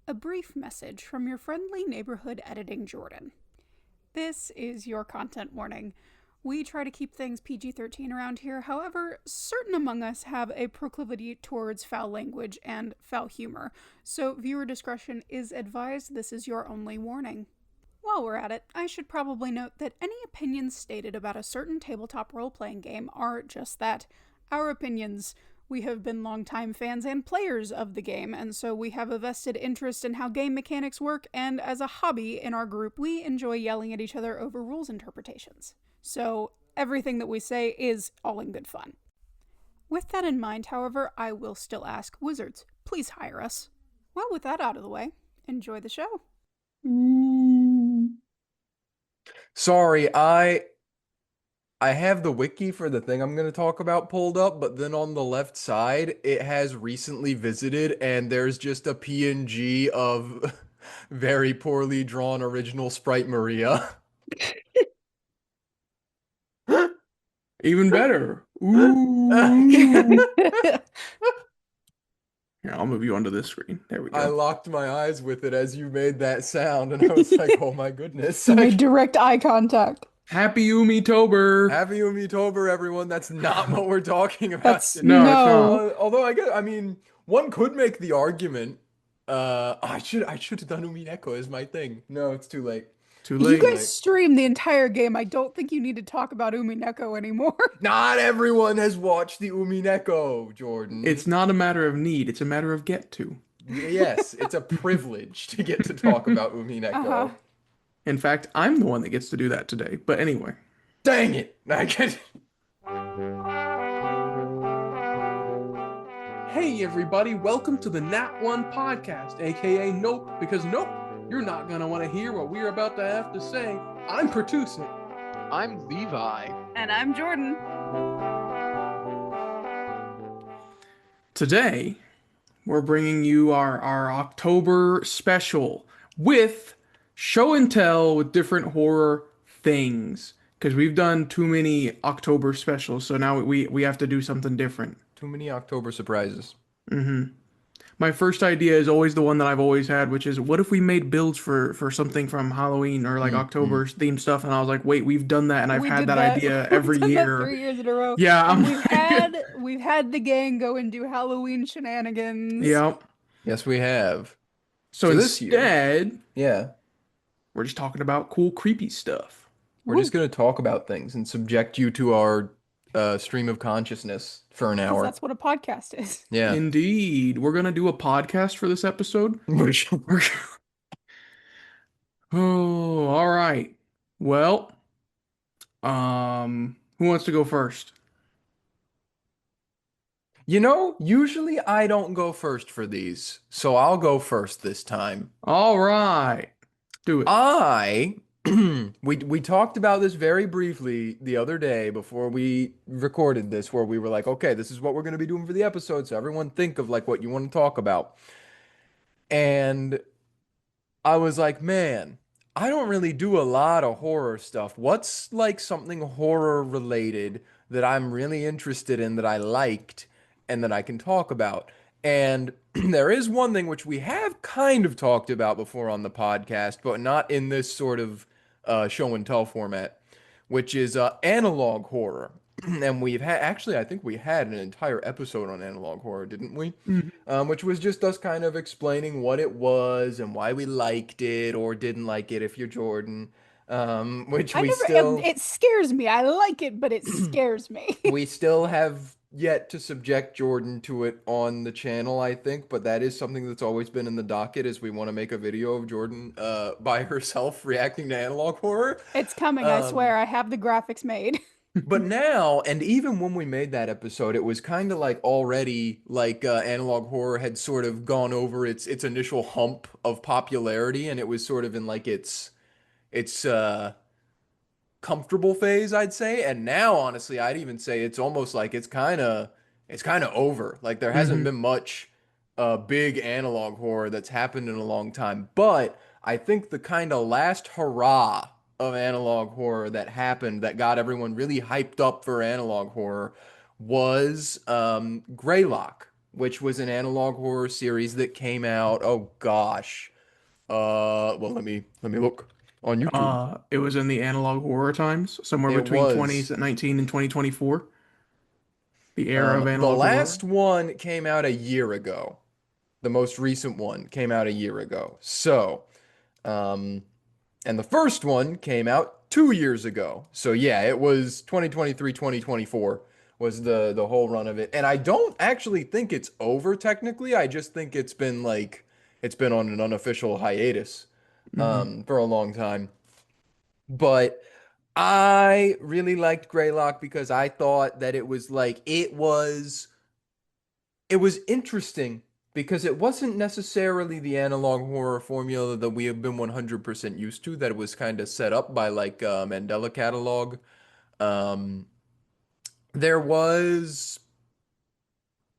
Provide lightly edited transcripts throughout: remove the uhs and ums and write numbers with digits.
A brief message from your friendly neighborhood editing Jordan. This is your content warning. We try to keep things PG-13 around here, however, certain among us have a proclivity towards foul language and foul humor, so viewer discretion is advised. This is your only warning. While we're at it, I should probably note that any opinions stated about a certain tabletop role-playing game are just that, our opinions. We have been longtime fans and players of the game, and so we have a vested interest in how game mechanics work, and as a hobby in our group, we enjoy yelling at each other over rules interpretations. So everything that we say is all in good fun. With that in mind, however, I will still ask, Wizards, please hire us. Well, with that out of the way, enjoy the show. Sorry, I have the wiki for the thing I'm going to talk about pulled up, but then on the left side, it has recently visited, and there's just a PNG of very poorly drawn original Sprite Maria. Even better. Ooh. Here, I'll move you onto this screen. There we go. I locked my eyes with it as you made that sound, and I was like, oh my goodness. You made direct eye contact. Happy Umi-tober. Happy Umi-tober, everyone. That's not what we're talking about That's today. No, no. it's not. Although I mean, one could make the argument. I should have done Umineko as my thing. No, it's too late. Too You late. guys streamed the entire game. I don't think you need to talk about Umineko anymore. Not everyone has watched the Umineko, Jordan. It's not a matter of need, it's a matter of get to. Yes, it's a privilege to get to talk about Umineko. Uh-huh. In fact, I'm the one that gets to do that today. But anyway. Dang it! Hey everybody, welcome to the Nat One Podcast, aka Nope, because nope, you're not gonna want to hear what we're about to have to say. I'm Pertuset. I'm Levi. And I'm Jordan. Today, we're bringing you our October special with show and tell with different horror things. Because we've done too many October specials, so now we have to do something different. Too many October surprises. My first idea is always the one that I've always had, which is what if we made builds for something from Halloween or like October themed stuff? And I was like, wait, we've done that, and I've had that idea every We've done year. that 3 years in a row. Yeah, And we've had the gang go and do Halloween shenanigans. yeah. Yes, we have. So this year- instead, Yeah. we're just talking about cool, creepy stuff. We're just going to talk about things and subject you to our stream of consciousness for an 'Cause hour. that's what a podcast is. Yeah. Indeed, we're gonna do a podcast for this episode. Oh, all right. Well, who wants to go first? You know, usually I don't go first for these, so I'll go first this time. All right, do it. We talked about this very briefly the other day before we recorded this, where we were like, okay, this is what we're going to be doing for the episode, so everyone think of like what you want to talk about. And I was like, man, I don't really do a lot of horror stuff. What's like something horror related that I'm really interested in, that I liked, and that I can talk about? And there is one thing which we have kind of talked about before on the podcast, but not in this sort of show and tell format, which is analog horror. And we've had, actually, I think we had an entire episode on analog horror, didn't we? Which was just us kind of explaining what it was and why we liked it or didn't like it, if you're Jordan. It scares me. I like it, but it scares me. We still have yet to subject Jordan to it on the channel, I think, but that is something that's always been in the docket, is we want to make a video of Jordan by herself reacting to analog horror. It's coming, I swear. I have the graphics made. But now, and even when we made that episode, it was kind of like already like analog horror had sort of gone over its initial hump of popularity, and it was sort of in like its comfortable phase, I'd say. And now, honestly, I'd even say it's almost like it's kind of over. Like there hasn't been much big analog horror that's happened in a long time. But I think the kind of last hurrah of analog horror that happened that got everyone really hyped up for analog horror was Greylock, which was an analog horror series that came out. Oh gosh. Well, let me look on YouTube. It was in the analog horror times, somewhere It between was. 2019 and 2024, the era of The analog horror. last one came out a year ago. The most recent one came out a year ago. So, um, and the first one came out 2 years ago. So yeah, it was 2023, 2024 was the whole run of it. And I don't actually think it's over technically. I just think it's been on an unofficial hiatus Hmm. for a long time. But I really liked Greylock because I thought that it was interesting because it wasn't necessarily the analog horror formula that we have been 100% used to, that it was kind of set up by like Mandela catalog. Um, there was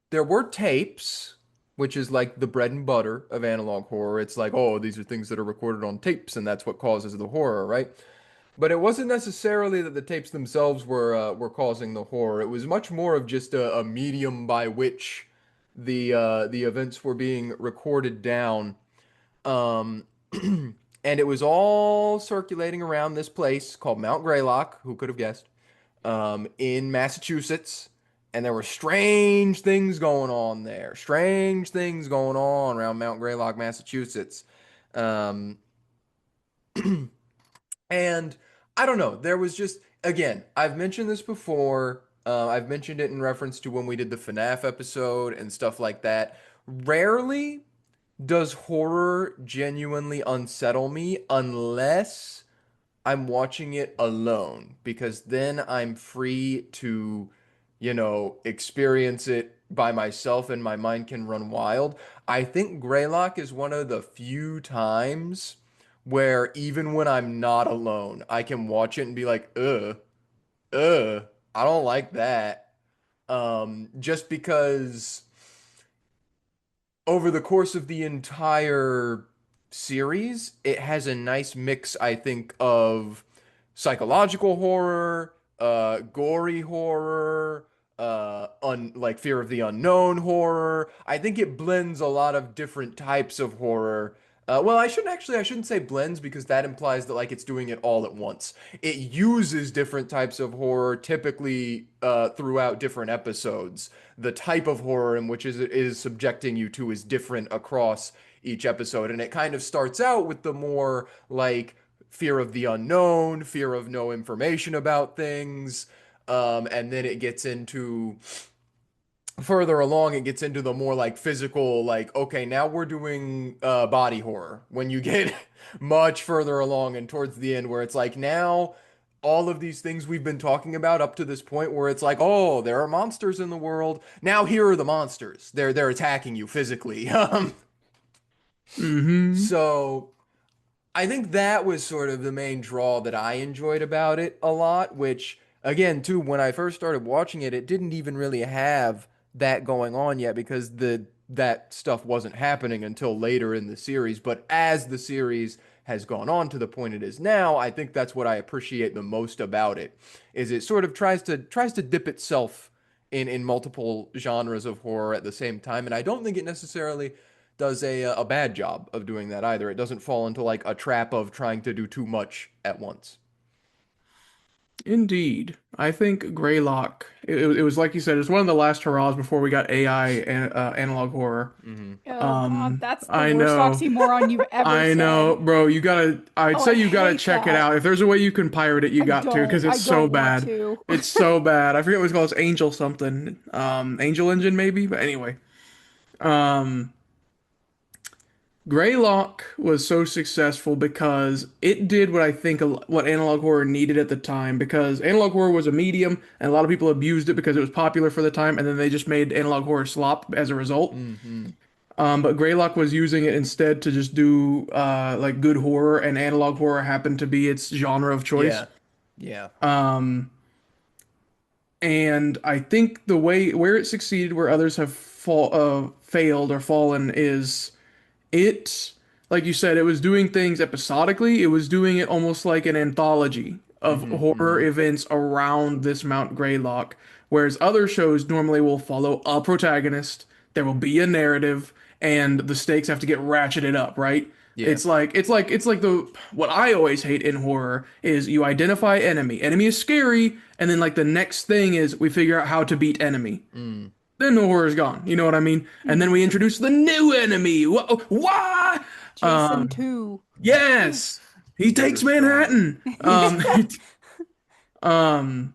there were tapes, which is like the bread and butter of analog horror. It's like, oh, these are things that are recorded on tapes, and that's what causes the horror, right? But it wasn't necessarily that the tapes themselves were causing the horror. It was much more of just a medium by which the events were being recorded down. Um, and it was all circulating around this place called Mount Greylock. Who could have guessed? In Massachusetts. And there were strange things going on there. Strange things going on around Mount Greylock, Massachusetts. Um, And I don't know. There was just, again, I've mentioned this before. I've mentioned it in reference to when we did the FNAF episode and stuff like that. Rarely does horror genuinely unsettle me unless I'm watching it alone, because then I'm free to, experience it by myself and my mind can run wild. I think Greylock is one of the few times where even when I'm not alone, I can watch it and be like, I don't like that. Just because over the course of the entire series, it has a nice mix, I think, of psychological horror, gory horror, like fear of the unknown horror. I think it blends a lot of different types of horror. Well, I shouldn't say blends because that implies that like it's doing it all at once. It uses different types of horror, typically throughout different episodes. The type of horror in which it is subjecting you to is different across each episode, and it kind of starts out with the more like fear of the unknown, fear of no information about things, and then it gets into further along, it gets into the more like physical, like, okay, now we're doing body horror. When you get much further along and towards the end, where it's like now all of these things we've been talking about up to this point, where it's like, oh, there are monsters in the world. Now here are the monsters. They're attacking you physically. Hmm. So I think that was sort of the main draw that I enjoyed about it a lot, which again, too, when I first started watching it, it didn't even really have that going on yet because the that stuff wasn't happening until later in the series. But as the series has gone on to the point it is now, I think that's what I appreciate the most about it, is it sort of tries to dip itself in multiple genres of horror at the same time, and I don't think it necessarily does a bad job of doing that either. It doesn't fall into like a trap of trying to do too much at once. Indeed. I think Greylock, it was like you said, it's one of the last hurrahs before we got AI and analog horror. Hmm. Oh God, that's the I worst know. oxymoron you've ever I know, said. bro. I'd Oh, say I you gotta hate check it that. out. If there's a way you can pirate it, you got to, because I it's so don't want bad. to. It's so bad. I forget what it's called. It's Angel something. Angel Engine maybe. But anyway, um, Greylock was so successful because it did what I think what analog horror needed at the time. Because analog horror was a medium, and a lot of people abused it because it was popular for the time, and then they just made analog horror slop as a result. Hmm. But Greylock was using it instead to just do like good horror, and analog horror happened to be its genre of choice. Yeah. Yeah. Um, and I think the way where it succeeded, where others have failed or fallen, is it, like you said, it was doing things episodically. It was doing it almost like an anthology of Hmm. horror Hmm. events around this Mount Greylock, whereas other shows normally will follow a protagonist there will be a narrative, and the stakes have to get ratcheted up, right? Yeah. It's like the what I always hate in horror is you identify enemy. Enemy is scary, and then like the next thing is we figure out how to beat enemy. Mm. Then the horror is gone. You know what I mean? And then we introduce the new enemy. Why? Jason 2. Yes, he takes Manhattan. Um,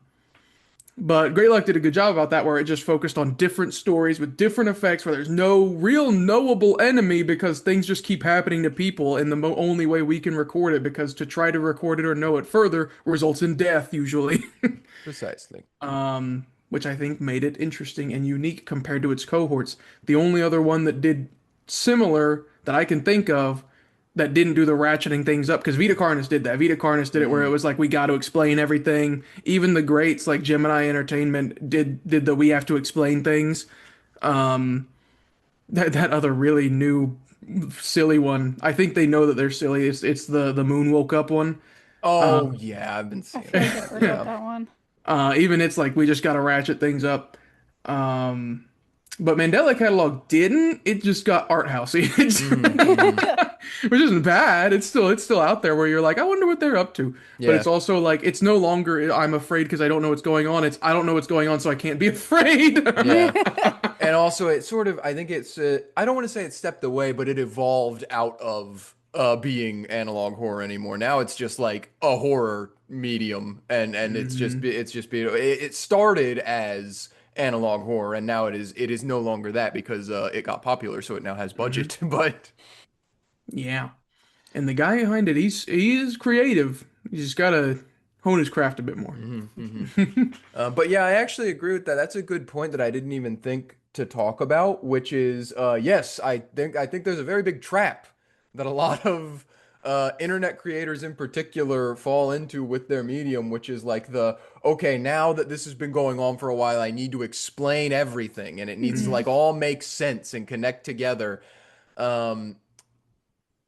but Greylock did a good job about that, where it just focused on different stories with different effects, where there's no real knowable enemy because things just keep happening to people, and the only way we can record it, because to try to record it or know it further results in death usually. Precisely. Which I think made it interesting and unique compared to its cohorts. The only other one that did similar that I can think of that didn't do the ratcheting things up, because Vita Carnus did that. Vita Carnus did it where it was like we got to explain everything. Even the greats like Gemini Entertainment did the we have to explain things. That other really new silly one. I think they know that they're silly. It's the moon woke up one. Oh yeah, I've been I seeing feel like that. I've heard about that one. Even it's like we just got to ratchet things up. But Mandela Catalog didn't. It just got art housey, which isn't bad. It's still out there where you're like, I wonder what they're up to. But Yeah. it's also like it's no longer I'm afraid because I don't know what's going on. It's I don't know what's going on, so I can't be afraid. Yeah. And also it sort of, I think it's, I don't want to say it stepped away, but it evolved out of being analog horror anymore. Now it's just like a horror medium, and it's just it started as analog horror, and now it is no longer that because it got popular, so it now has budget. But Yeah. And the guy behind it, he is creative. You just gotta hone his craft a bit more. but yeah, I actually agree with that. That's a good point that I didn't even think to talk about, which is yes, I think there's a very big trap that a lot of internet creators in particular fall into with their medium, which is like okay, now that this has been going on for a while, I need to explain everything, and it needs to like all make sense and connect together.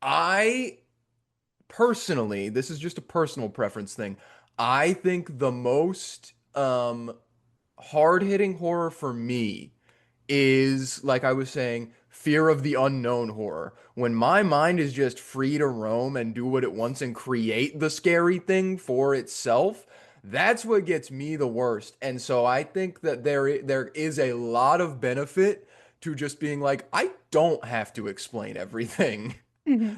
I personally, this is just a personal preference thing. I think the most hard-hitting horror for me is, like I was saying, fear of the unknown horror. When my mind is just free to roam and do what it wants and create the scary thing for itself, that's what gets me the worst. And so I think that there is a lot of benefit to just being like, I don't have to explain everything.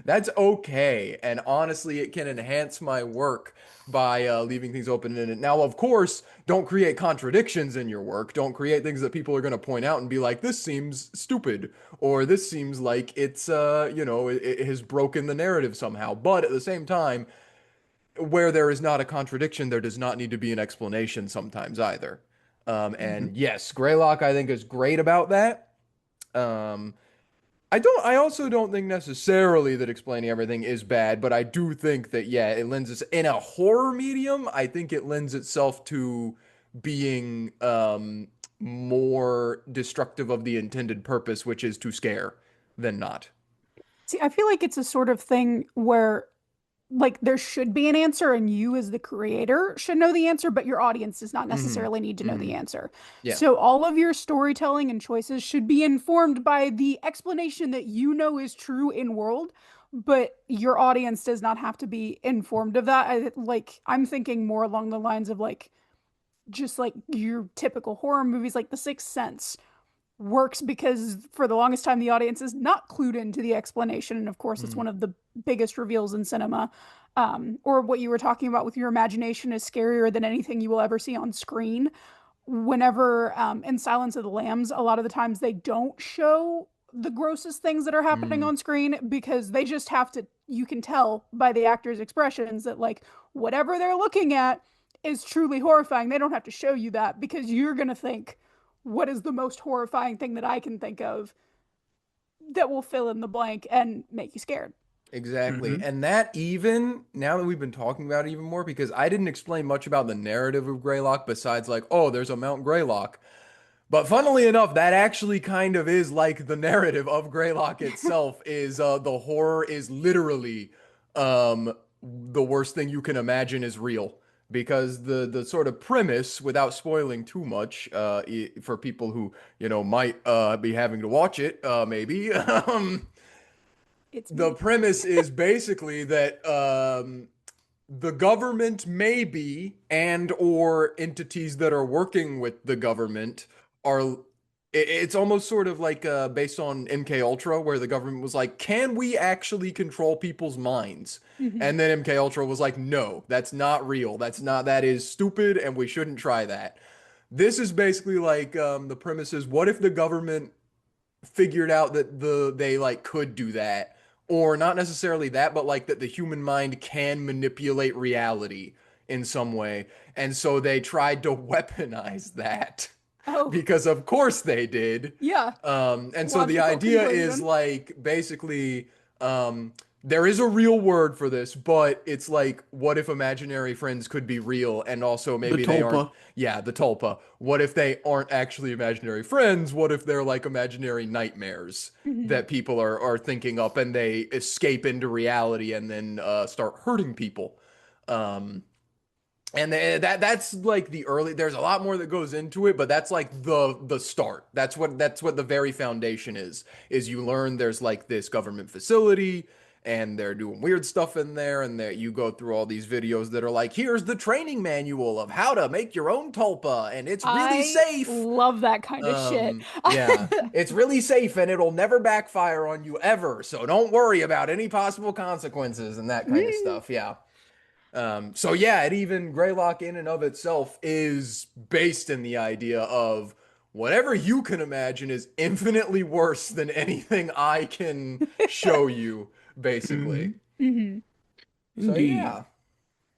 That's okay. And honestly, it can enhance my work by leaving things open in it. Now, of course, don't create contradictions in your work. Don't create things that people are going to point out and be like, this seems stupid, or this seems like it's, it has broken the narrative somehow. But at the same time, where there is not a contradiction, there does not need to be an explanation sometimes either. And yes, Greylock, I think, is great about that. I also don't think necessarily that explaining everything is bad, but I do think that, yeah, it lends us in a horror medium. I think it lends itself to being more destructive of the intended purpose, which is to scare than not. See, I feel like it's a sort of thing where like there should be an answer and you as the creator should know the answer, but your audience does not necessarily need to know the answer. Yeah. So all of your storytelling and choices should be informed by the explanation that you know is true in world, but your audience does not have to be informed of that. I'm thinking more along the lines of like just like your typical horror movies like The Sixth Sense works because for the longest time the audience is not clued into the explanation, and of course it's one of the biggest reveals in cinema. Or what you were talking about with your imagination is scarier than anything you will ever see on screen. Whenever in Silence of the Lambs, a lot of the times they don't show the grossest things that are happening on screen because they just have to, you can tell by the actors' expressions that like whatever they're looking at is truly horrifying. They don't have to show you that because you're gonna think, what is the most horrifying thing that I can think of that will fill in the blank and make you scared? Exactly. And that, even now that we've been talking about it even more, because I didn't explain much about the narrative of Greylock besides like, oh, there's a Mount Greylock. But funnily enough, that actually kind of is like the narrative of Greylock itself is the horror is literally the worst thing you can imagine is real. because the sort of premise, without spoiling too much, for people who might be having to watch it, maybe It's the me. premise is basically that the government maybe and or entities that are working with the government are it's almost sort of like based on MK Ultra, where the government was like, can we actually control people's minds? Hmm. And then MK Ultra was like, no, that's not real, that is stupid and we shouldn't try that. This is basically like, the premise is, what if the government figured out that they like could do that, or not necessarily that, but like that the human mind can manipulate reality in some way, and so they tried to weaponize that Oh, because of course they did. yeah. And so the Logical idea is conclusion. like basically, there is a real word for this, but it's like, what if imaginary friends could be real and also The maybe they aren't? tulpa. Yeah, the tulpa. What if they aren't actually imaginary friends? What if they're like imaginary nightmares Hmm. that people are thinking up and they escape into reality and then start hurting people? Um, and that's like the early. There's a lot more that goes into it, but that's like the start. That's what the very foundation is you learn there's like this government facility and they're doing weird stuff in there, and that you go through all these videos that are like, here's the training manual of how to make your own tulpa, and it's really I safe. love that kind of shit. Yeah, it's really safe and it'll never backfire on you ever, so don't worry about any possible consequences and that kind of Mm. stuff. Yeah. So yeah, it even Greylock in and of itself is based in the idea of whatever you can imagine is infinitely worse than anything I can show you, basically. Mhm. Hmm. So Indeed. yeah.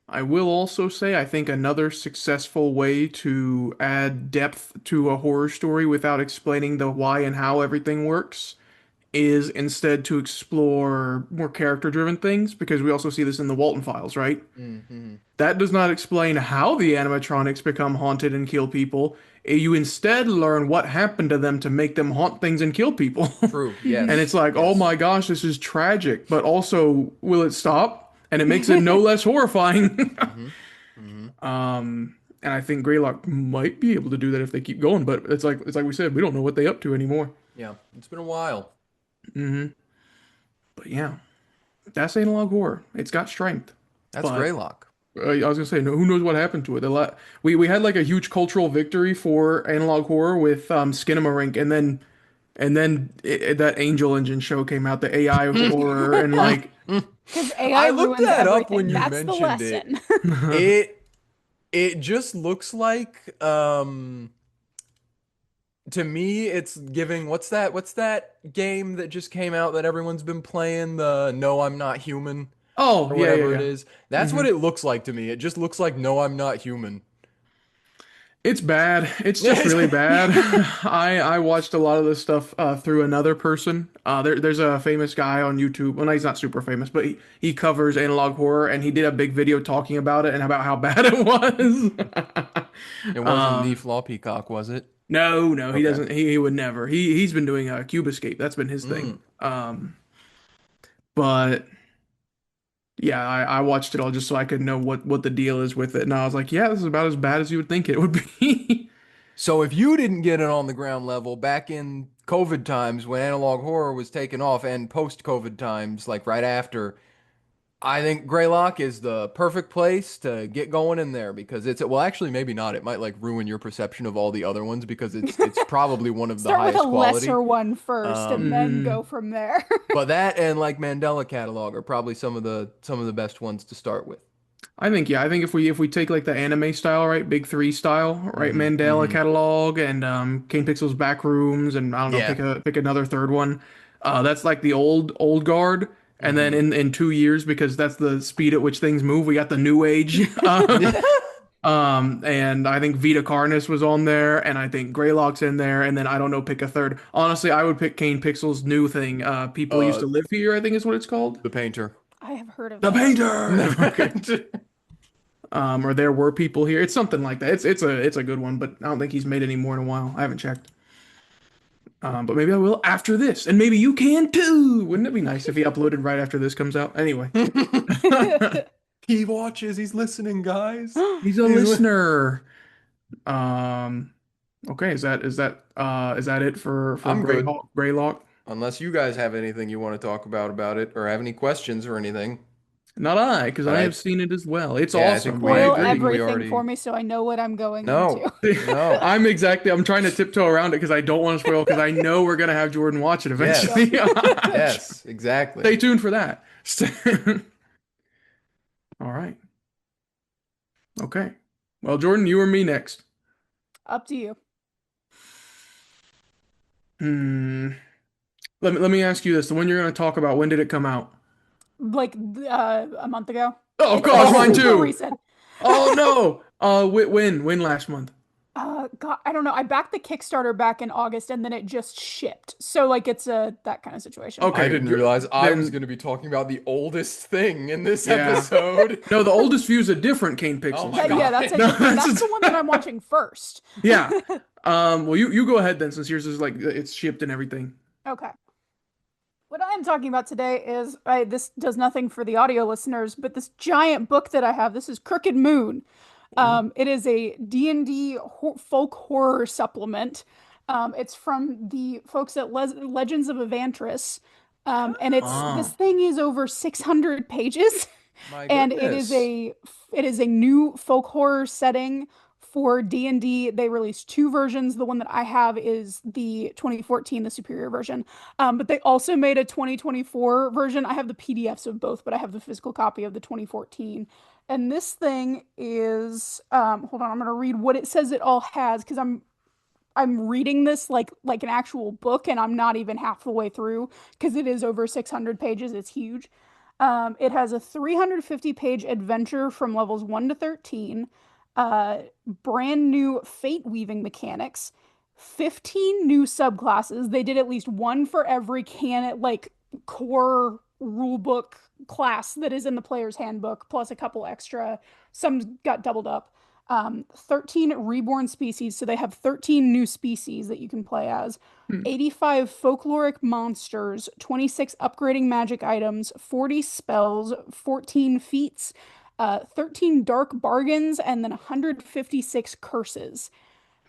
I will also say I think another successful way to add depth to a horror story without explaining the why and how everything works is instead to explore more character-driven things, because we also see this in the Walton Files, right? Hmm. That does not explain how the animatronics become haunted and kill people. You instead learn what happened to them to make them haunt things and kill people. True. And Hmm. it's Yes. like, oh Yes. my gosh, this is tragic, but also, will it stop? And it makes it no less horrifying. Hmm. Hmm. And I think Greylock might be able to do that if they keep going, but it's like we said, we don't know what they up to anymore. Yeah. It's been a while. Hmm. But yeah, that's analog horror. It's got strength, That's but Greylock. I was gonna say, no, who knows what happened to it? We had like a huge cultural victory for analog horror with Skinamarink, and then that Angel Engine show came out, the AI horror, and like, Because AI I looked ruins that up when everything. you That's the mentioned it. lesson. It it just looks like, to me, it's giving, what's that game that just came out that everyone's been playing, the No I'm Not Human, oh or yeah, yeah, whatever it yeah. is. That's Hmm. what it looks like to me. It just looks like No I'm Not Human. It's bad. It's just really bad. I watched a lot of this stuff through another person. There's a famous guy on YouTube. Well, no, he's not super famous, but he covers analog horror, and he did a big video talking about it and about how bad it was. It wasn't the um, Flaw Peacock, was it? no, he Okay. doesn't. He would never. He's been doing Cube Escape. That's been his thing. Mm. But yeah, I watched it all just so I could know what the deal is with it, and I was like, yeah, this is about as bad as you would think it would be. So if you didn't get it on the ground level back in COVID times when analog horror was taking off, and post-COVID times, like right after, I think Greylock is the perfect place to get going in there, because it's, well, actually maybe not. It might like ruin your perception of all the other ones because it's probably one of the Start with a highest quality. lesser one first and Um, then Hmm. go from there. but that and like Mandela Catalog are probably some of the best ones to start with. I think yeah, I think if we take like the anime style, right, Big Three style, right, Hmm. Mandela Hmm. catalog and Kane Pixel's Backrooms, and I don't know, pick Yeah. a pick another third one. That's like the old guard, and then Hmm. in 2 years, because that's the speed at which things move, we got the new age. And I think Vita Carnus was on there, and I think Greylock's in there, and then I don't know, pick a third. Honestly, I would pick Kane Pixel's new thing. People used uh, to live here, I think is what it's called. the Painter. I have heard of The that. Painter. Okay. Or there were people here. It's something like that. It's a good one, but I don't think he's made any more in a while. I haven't checked. But maybe I will after this, and maybe you can too. Wouldn't it be nice if he uploaded right after this comes out? Anyway, He watches. He's listening, guys. He's a He's listener. Okay, is that it for I'm good. Greylock? Unless you guys have anything you want to talk about it, or have any questions or anything. Not I, because But I have seen it as well. It's yeah, I think awesome. we I Spoil agree. agree. We everything for already. me so I know what I'm going No, into. no. I'm trying to tiptoe around it because I don't want to spoil because I know we're gonna have Jordan watch it Yes. eventually. Yes, exactly. Stay tuned for that. All right. Okay. Well, Jordan, you or me next. Up to you. Hmm. Let me ask you this: the one you're gonna talk about, when did it come out? Like a month ago. Oh It's gosh, mine super too. recent. Oh no. When last month? God, I don't know. I backed the Kickstarter back in August and then it just shipped. So like it's a that kind of situation. Okay, I didn't realize I was then going to be talking about the oldest thing in this yeah. episode. No, the oldest view is a different Kane Oh Pixels my view. Yeah, God. that's a No, different. that's That's just- the one that I'm watching first. Yeah. Well, you go ahead then, since yours is like it's shipped and everything. Okay. What I am talking about today is this does nothing for the audio listeners, but this giant book that I have. This is Crooked Moon. It is a D&D folk horror supplement. It's from the folks at Legends of Evantris. And this Ah. thing is over 600 pages. My And goodness. it is a new folk horror setting for D&D. They released two versions. The one that I have is the 2014, the superior version. But they also made a 2024 version. I have the PDFs of both, but I have the physical copy of the 2014. And this thing is hold on, I'm gonna read what it says it all has because I'm reading this like an actual book and I'm not even half the way through because it is over 600 pages. It's huge. It has a 350 page adventure from levels 1 to 13, brand new fate weaving mechanics, 15 new subclasses. They did at least one for every like core rulebook class that is in the player's handbook, plus a couple extra. Some got doubled up. 13 reborn species, so they have 13 new species that you can play as. Hmm. 85 folkloric monsters, 26 upgrading magic items, 40 spells, 14 feats, 13 dark bargains, and then 156 curses.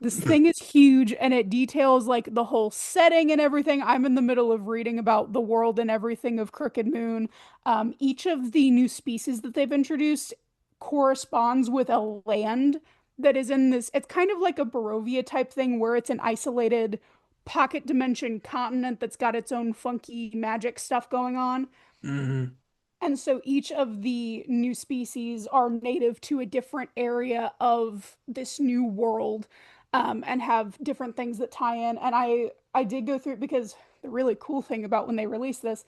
This thing is huge and it details like the whole setting and everything. I'm in the middle of reading about the world and everything of Crooked Moon. Each of the new species that they've introduced corresponds with a land that is in this. It's kind of like a Barovia type thing where it's an isolated pocket dimension continent that's got its own funky magic stuff going on. Hmm. And so each of the new species are native to a different area of this new world, and have different things that tie in. And I did go through it because the really cool thing about when they released this,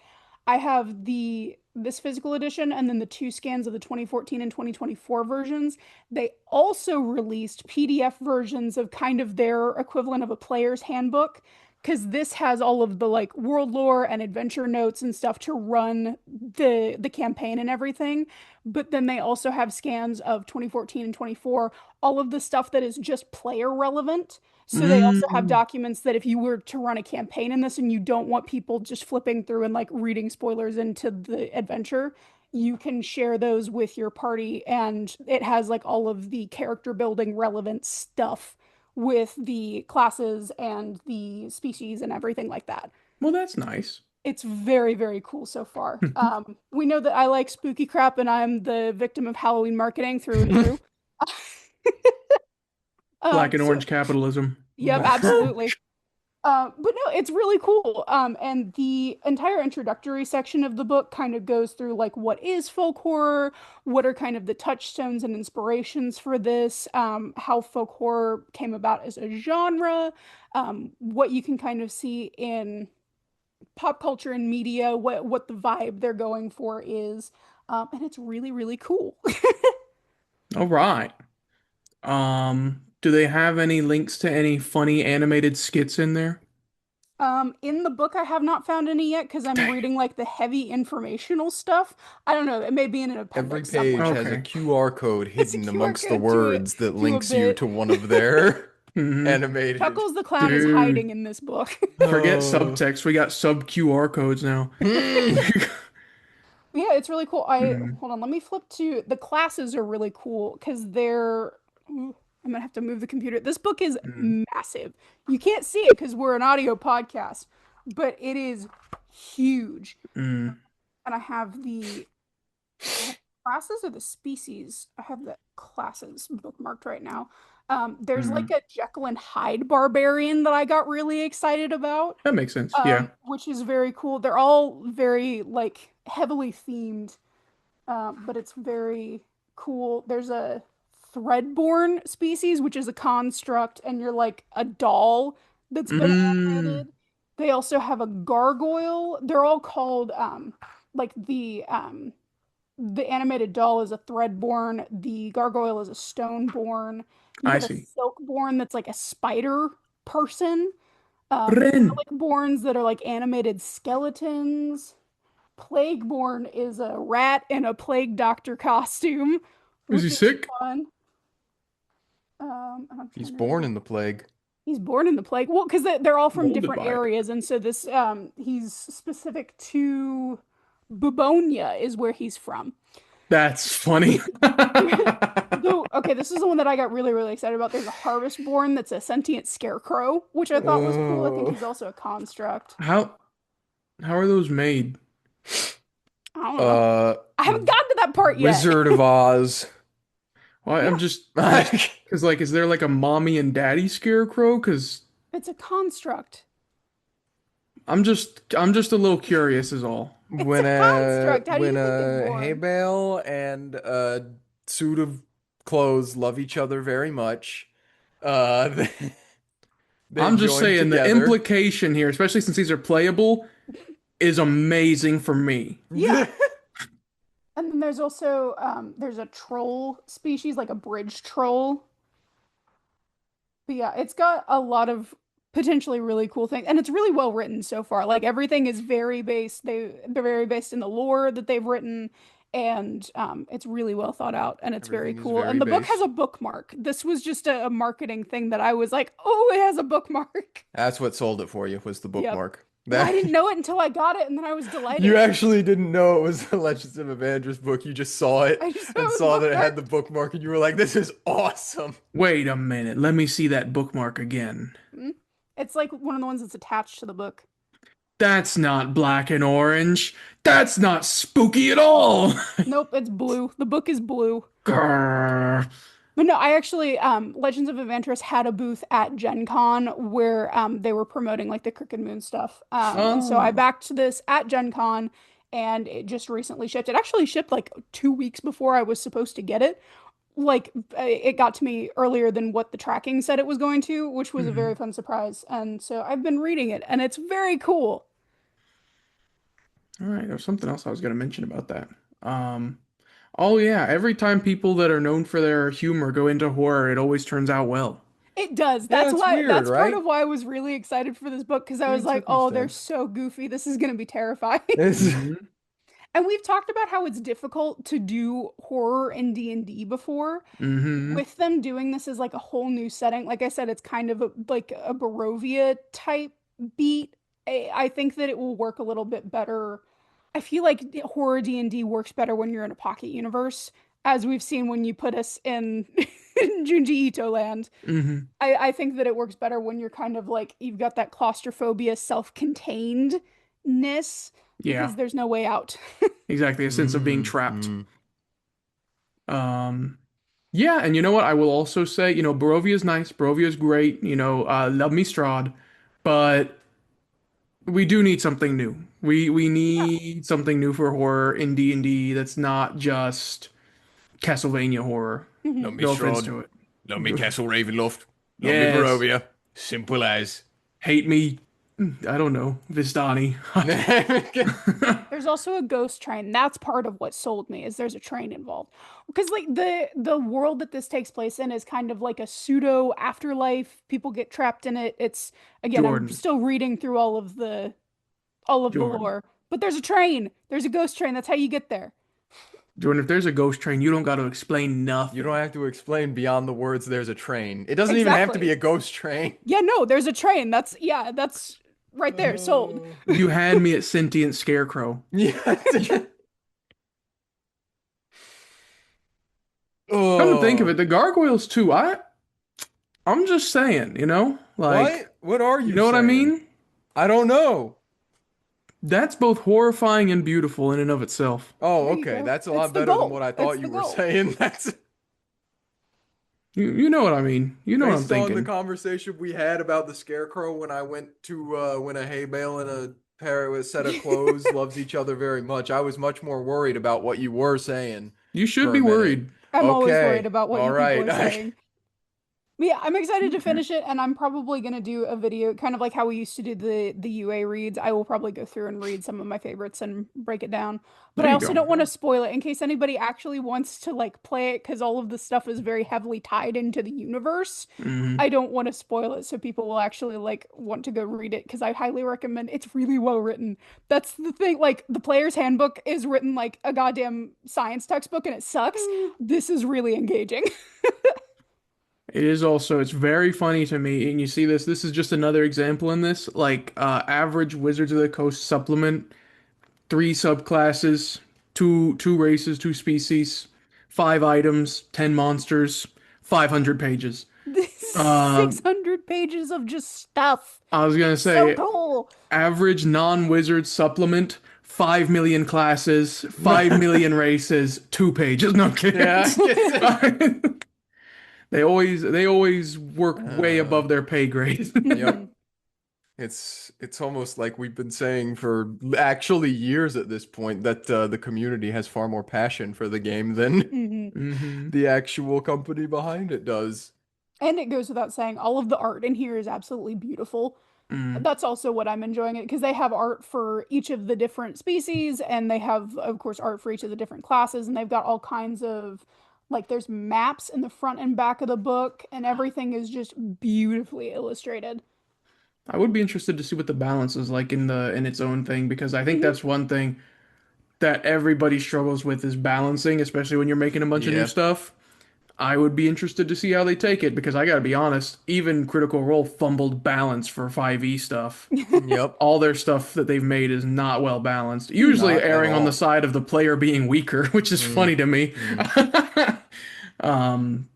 I have this physical edition and then the two scans of the 2014 and 2024 versions. They also released PDF versions of kind of their equivalent of a player's handbook because this has all of the like world lore and adventure notes and stuff to run the campaign and everything. But then they also have scans of 2014 and 24, all of the stuff that is just player relevant. So they also have Mm. documents that if you were to run a campaign in this and you don't want people just flipping through and like reading spoilers into the adventure, you can share those with your party and it has like all of the character building relevant stuff with the classes and the species and everything like that. Well, that's nice. It's very, very cool so far. We know that I like spooky crap and I'm the victim of Halloween marketing through and through. Black and So, orange capitalism. yep, absolutely. But no, it's really cool. And the entire introductory section of the book kind of goes through like what is folk horror, what are kind of the touchstones and inspirations for this, how folk horror came about as a genre, what you can kind of see in pop culture and media, what the vibe they're going for is. And it's really, really cool. All right. Do they have any links to any funny animated skits in there? In the book, I have not found any yet because I'm Dang. reading like the heavy informational stuff. I don't know. It may be in an Every appendix page somewhere. has a Okay. QR code It's a hidden QR amongst the code words that to a links you bit. to one of their Mhm. animated. Chuckles the clown is Dude. hiding in this book. Forget Oh. subtext. We got sub QR codes now. Hmm. Yeah, Yeah, it's really cool. Mhm. Hold on, let me flip to the classes are really cool because they're I'm gonna have to move the computer. This book is Mhm. massive. You can't see it because we're an audio podcast, but it is huge. Mhm. And I have the classes or the species. I have the classes bookmarked right now. There's like Mhm. a Jekyll and Hyde barbarian that I got really excited about, That makes sense. Yeah. which is very cool. They're all very like heavily themed, but it's very cool. There's a threadborn species, which is a construct, and you're like a doll that's been Mm. animated. They also have a gargoyle. They're all called like the animated doll is a threadborn, the gargoyle is a stoneborn. You I have a see. silkborn that's like a spider person. Ren. Relicborns that are like animated skeletons. Plagueborn is a rat in a plague doctor costume, Is which he is sick? fun. I'm He's trying to born remember. in the plague. He's born in the plague. Well, because they're all from Molded different by it. areas, and so this he's specific to Bubonia is where he's from. That's funny. Though, okay, this is the one that I got really, really excited about. There's a Harvestborn that's a sentient scarecrow, which I thought was cool. I think Oh. he's also a construct. How how are those made? I don't know. Uh, I haven't gotten to that part yet. Wizard of Oz. Well, Yeah. I'm just because like, is there like a mommy and daddy scarecrow? Because It's a construct. I'm just a little curious, is all. It's a construct. How do When you think it's a hay born? bale and a suit of clothes love each other very much, they, they I'm just join saying the together. implication here, especially since these are playable, is amazing for me. Yeah. And then there's also there's a troll species, like a bridge troll. But yeah, it's got a lot of potentially really cool things, and it's really well written so far. Like everything is very based. They're very based in the lore that they've written, and it's really well thought out, and it's very Everything is cool. very And the book has based. a bookmark. This was just a marketing thing that I was like, oh, it has a bookmark. That's what sold it for you, was the Yep. bookmark. And I That didn't know it until I got it, and then I was you delighted. actually didn't know it was the Legends of Evandris book. You just saw it I just thought it and was saw that it had bookmarked. the bookmark, and you were like, "This is awesome." Wait a minute, let me see that bookmark again. Mm. It's like one of the ones that's attached to the book. That's not black and orange. That's not spooky at all. Nope, it's blue. The book is blue. Grrr. But no, I actually Legends of Evantris had a booth at Gen Con where they were promoting like the Crooked Moon stuff. And so I Oh. backed this at Gen Con and it just recently shipped. It actually shipped like 2 weeks before I was supposed to get it. Like it got to me earlier than what the tracking said it was going to, which was a very Mhm. fun surprise. And so I've been reading it and it's very cool. All right, there was something else I was going to mention about that. Um, oh yeah, every time people that are known for their humor go into horror, it always turns out well. It does. Yeah, That's it's why weird, that's part right? of why I was really excited for this book because I was Weird like, oh, they're circumstance. so goofy. This is gonna be terrifying. It's Hmm. And we've talked about how it's difficult to do horror in D&D before. Hmm. With them doing this as like a whole new setting, like I said, it's kind of like a Barovia type beat. I think that it will work a little bit better. I feel like horror D&D works better when you're in a pocket universe, as we've seen when you put us in, in Junji Ito land. Hmm. I think that it works better when you're kind of like you've got that claustrophobia, self-containedness Yeah, because there's no way out. exactly. A sense of being mm, trapped. mm. Um, yeah, and you know what? I will also say, Barovia's nice. Barovia's great. Love me Strahd, but we do need something new. We Yeah. need something new for horror in D&D that's not just Castlevania horror. Love Mhm. me No offense Strahd. to it. Love me Castle Ravenloft. Love me Yes. Barovia. Simple as. Hate me. I don't know. Vistani. There's also a ghost train. That's part of what sold me is there's a train involved. Because like the world that this takes place in is kind of like a pseudo afterlife. People get trapped in it. It's again, I'm Jordan. still reading through all of the Jordan. lore. But there's a train. There's a ghost train. That's how you get there. Jordan, if there's a ghost train, you don't got to explain nothing. You don't have to explain beyond the words "there's a train." It doesn't even have to be Exactly. a ghost train. Yeah, no, there's a train. That's right there, sold. You had me at sentient scarecrow. Yeah. Come to think of Oh, it, the gargoyles too. I'm just saying, like, what? What are you you know what I saying? mean? I don't know. That's both horrifying and beautiful in and of itself. Oh, There you okay. go. That's a It's lot the better than what goal. I It's thought the you were goal. saying. That's You know what I mean. You know what I'm based on the thinking. conversation we had about the scarecrow when I went to when a hay bale and a pair with a set of clothes loves each other very much. I was much more worried about what you were saying You should for be a minute. worried. I'm always worried Okay. about what All you people right. are saying. But yeah, I'm excited to Okay. finish it, and I'm probably gonna do a video, kind of like how we used to do the UA reads. I will probably go through and read some of my favorites and break it down. But There I you also go. don't want to spoil it in case anybody actually wants to like play it, because all of the stuff is very heavily tied into the universe. Hmm. I don't want to spoil it so people will actually like want to go read it because I highly recommend. It's really well written. That's the thing. Like the player's handbook is written like a goddamn science textbook and it sucks. This is really engaging. It is also, it's very funny to me, and you see this. This is just another example in this. Like, average Wizards of the Coast supplement, three subclasses, two races, two species, 5 items, 10 monsters, 500 pages. This Uh, 600 pages of just stuff. I was gonna It's so say, cool. average non-wizard supplement, 5 million classes, 5 million races, 2 pages. No I'm kidding. Yeah, I guess They always work way uh, above their pay grade. yep. Hmm. It's almost like we've been saying for actually years at this point that the community has far more passion for the game than Hmm. Hmm. the actual company behind it does. And it goes without saying, all of the art in here is absolutely beautiful. Mm. That's also what I'm enjoying it because they have art for each of the different species, and they have, of course, art for each of the different classes, and they've got all kinds of like there's maps in the front and back of the book, and everything is just beautifully illustrated. I would be interested to see what the balance is like in its own thing because I think Hmm. that's one thing that everybody struggles with is balancing, especially when you're making a bunch of new Yeah. stuff. I would be interested to see how they take it because I gotta be honest, even Critical Role fumbled balance for 5e stuff. Yep. All their stuff that they've made is not well balanced. Usually Not at erring on the all. side of the player being weaker, which is Mm, funny to me. mm.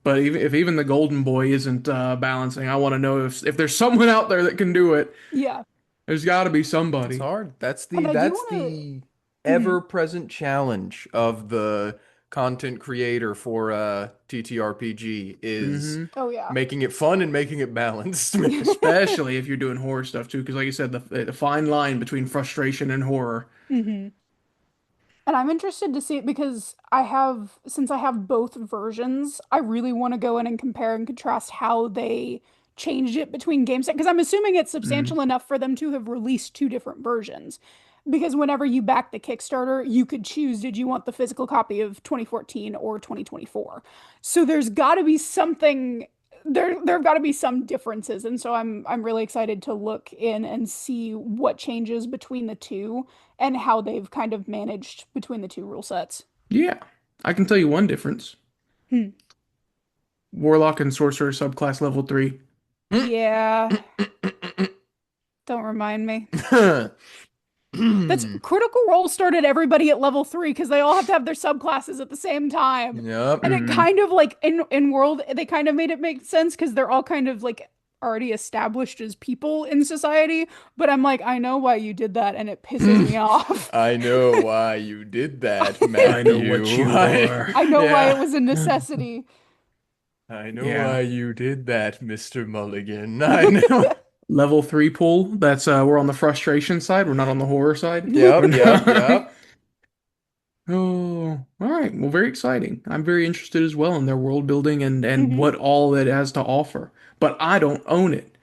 But if even the Golden Boy isn't balancing, I want to know if there's someone out there that can do it. Yeah. There's got to be It's somebody. hard. That's And the I do that's want the to. ever-present challenge of the content creator for TTRPG is Hmm. Oh, yeah. making it fun and making it balanced. Especially if you're doing horror stuff too, because like you said, the fine line between frustration and horror. Hmm. And I'm interested to see it because since I have both versions, I really want to go in and compare and contrast how they changed it between games. Because I'm assuming it's Mm. substantial enough for them to have released two different versions. Because whenever you back the Kickstarter, you could choose, did you want the physical copy of 2014 or 2024? So there's got to be something there've got to be some differences, and so I'm really excited to look in and see what changes between the two and how they've kind of managed between the two rule sets. Yeah, I can tell you one difference: Hmm. Warlock and Sorcerer subclass level 3. Yeah, don't remind me. That's Critical Role started everybody at level 3 because they all have to have their subclasses at the same time. Yep. And it Hmm. kind of like in World, they kind of made it make sense because they're all kind of like already established as people in society. But I'm like, I know why you did that, and it pisses me off. I know why you did that, I know what Matthew. you are. I know why it Yeah. was a necessity. I know Yeah. why you did that, Mr. Mulligan. I know. Level 3 pull. That's we're on the frustration side. We're not on the horror side. We're Yep, yep, not. yep. Oh, all right. Well, very exciting. I'm very interested as well in their world building and Hmm. what all it has to offer. But I don't own it.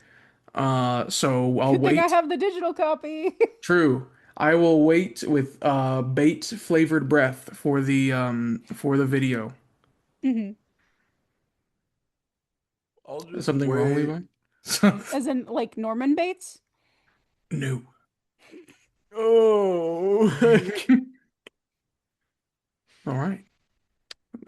So I'll Good thing I wait. have the digital copy. True. I will wait with bait flavored breath for the video. Hmm. I'll Is just something wrong, wait. Levi? As in like Norman Bates. No. Oh. All right.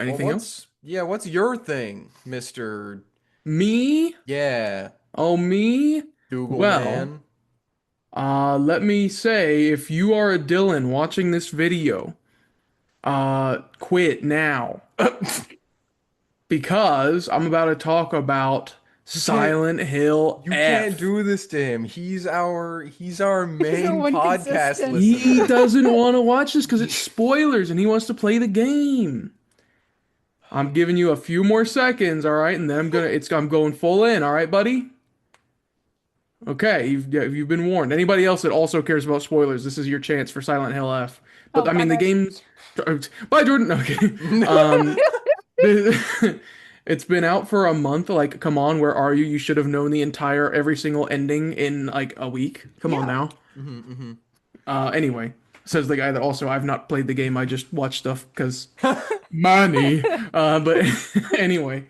Well, Anything else? what's your thing, Mr. Me? Yeah, Oh, me? Dougal Well, man? let me say, if you are a Dylan watching this video, quit now. because I'm about to talk about You can't Silent Hill you can't F. do this to him. He's our He's the main one podcast consistent. He listener. doesn't want to watch this because it's spoilers and he wants to play the game. I'm giving you a few more seconds, all right, and then I'm going full in, all right, buddy? Okay, you've been warned. Anybody else that also cares about spoilers, this is your chance for Silent Hill F. Oh, But I bye mean, the bye. game's bye, Jordan. Okay, um, it's been out for a month. Like, come on, where are you? You should have known the entire every single ending in like a week. Come on Yeah. now. Mm-hmm. Anyway, says the guy that also I've not played the game. I just watch stuff because money. But anyway,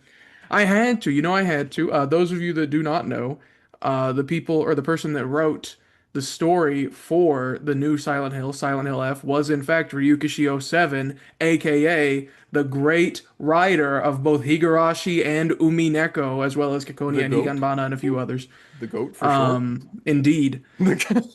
I had to. I had to. Those of you that do not know, the people or the person that wrote the story for the new Silent Hill F, was in fact Ryukishi 07, aka the great writer of both Higurashi and Umineko, as well as Kikonia The and goat. Higanbana and a few others. The goat for sure. Indeed.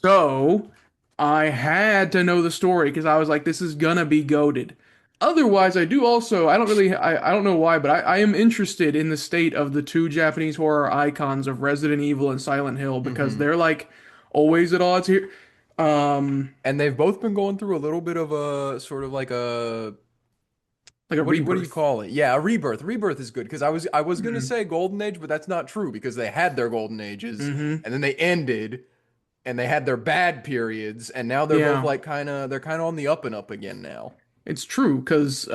So I had to know the story because I was like, this is gonna be goated. Otherwise, I do also, I don't know why, but I am interested in the state of the two Japanese horror icons of Resident Evil and Silent Hill because they're like always at odds here. And they've both been going through a little bit of a sort of like a Like a what do you rebirth. call it? Yeah, a rebirth. Rebirth is good because I was gonna say golden age, but that's not true because they had their golden ages Hmm. and then they ended and they had their bad periods and now they're both Yeah. like kind of on the up and up again now. It's true because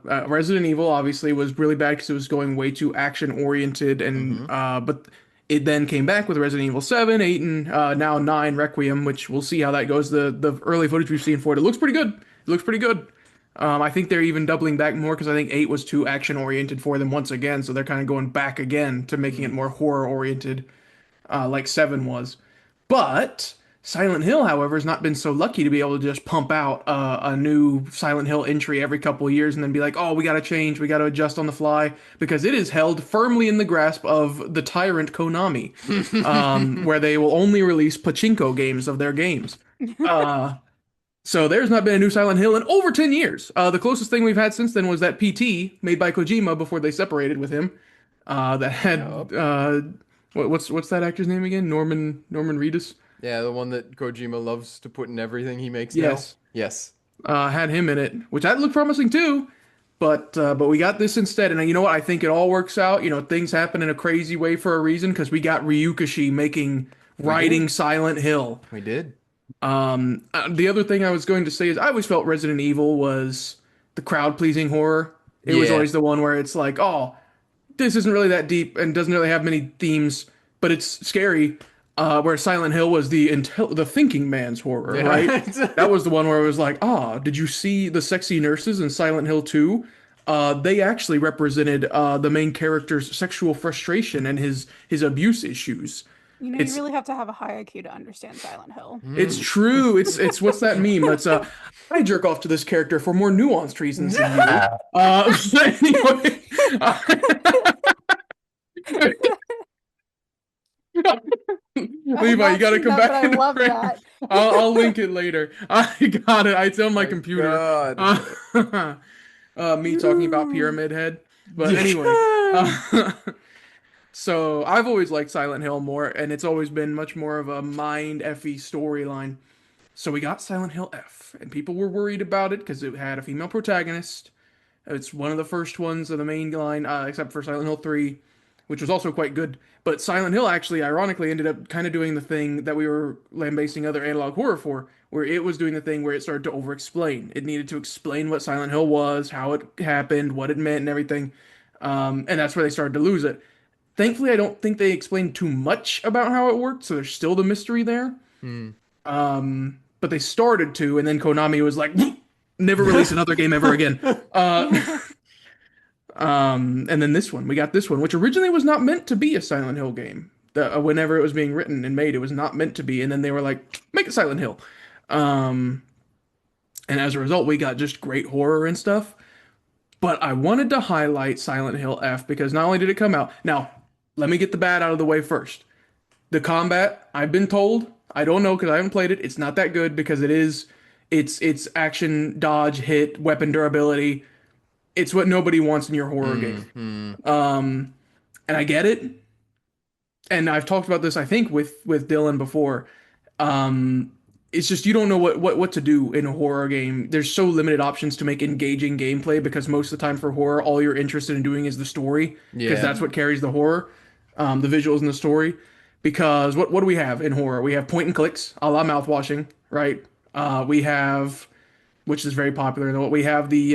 Resident Evil obviously was really bad because it was going way too action oriented, and but it then came back with Resident Evil 7, 8, and now 9 Requiem, which we'll see how that goes. The early footage we've seen for it, it looks pretty good. It looks pretty good. I think they're even doubling back more because I think 8 was too action oriented for them once again, so they're kind of going back again to making it more horror oriented, like 7 was. But Silent Hill, however, has not been so lucky to be able to just pump out a new Silent Hill entry every couple of years and then be like, oh, we got to change, we got to adjust on the fly, because it is held firmly in the grasp of the tyrant Konami, where they will only release pachinko games of their games. Uh, so there's not been a new Silent Hill in over 10 years. The closest thing we've had since then was that PT made by Kojima before they separated with him. That had Yup. what's that actor's name again? Norman Reedus. Yeah, the one that Kojima loves to put in everything he makes now. Yes. Yes. Had him in it, which that looked promising too. But we got this instead, and you know what? I think it all works out. Things happen in a crazy way for a reason because we got Ryukishi writing Silent Hill. We did. The other thing I was going to say is I always felt Resident Evil was the crowd pleasing horror. It was Yeah. always the one where it's like, oh, this isn't really that deep and doesn't really have many themes, but it's scary. Where Silent Hill was the thinking man's horror, Yeah. right? That was the one where it was like, did you see the sexy nurses in Silent Hill 2? They actually represented the main character's sexual frustration and his abuse issues. You It's really have to have a high IQ to understand Silent Hill. it's true. It's what's that meme? It's I jerk off to this character for more nuanced reasons than you. Anyway, Levi, you gotta come back I in the love frame. that. I'll link it later. I got it. It's on my computer. God. Me talking about Pyramid Head. But anyway, so I've always liked Silent Hill more, and it's always been much more of a mind effy storyline. So we got Silent Hill F, and people were worried about it because it had a female protagonist. It's one of the first ones of the main line, except for Silent Hill 3, which was also quite good. But Silent Hill actually, ironically, ended up kind of doing the thing that we were lambasting other analog horror for, where it was doing the thing where it started to over-explain. It needed to explain what Silent Hill was, how it happened, what it meant, and everything. And that's where they started to lose it. Thankfully, I don't think they explained too much about how it worked, so there's still the mystery there. But they started to, and then Konami was like, never release another game ever again. And then we got this one, which originally was not meant to be a Silent Hill game. Whenever it was being written and made, it was not meant to be. And then they were like, make it Silent Hill. And as a result, we got just great horror and stuff. But I wanted to highlight Silent Hill F because not only did it come out, now, let me get the bad out of the way first. The combat, I've been told, I don't know because I haven't played it, it's not that good because it's action, dodge, hit, weapon durability. It's what nobody wants in your horror game. Hmm. And I get it. And I've talked about this, I think, with Dylan before. Um, it's just you don't know what to do in a horror game. There's so limited options to make engaging gameplay because most of the time for horror, all you're interested in doing is the story because Yeah. that's what carries the horror, the visuals and the story. Because what do we have in horror? We have point and clicks, a la mouthwashing, right? We have, which is very popular. Though we have the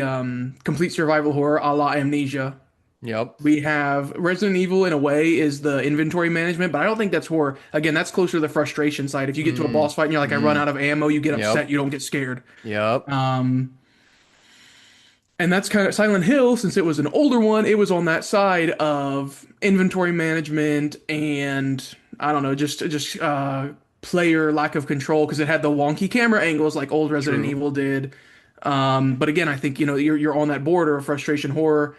complete survival horror, a la Amnesia. Yep. We have Resident Evil in a way is the inventory management, but I don't think that's horror. Again, that's closer to the frustration side. If you get to a boss fight and you're like, I run out of ammo, you get Yep. upset, you don't get scared. Yep. And that's kind of Silent Hill, since it was an older one, it was on that side of inventory management and I don't know, just player lack of control because it had the wonky camera angles like old Resident True. Evil did. But again, I think you're on that border of frustration horror.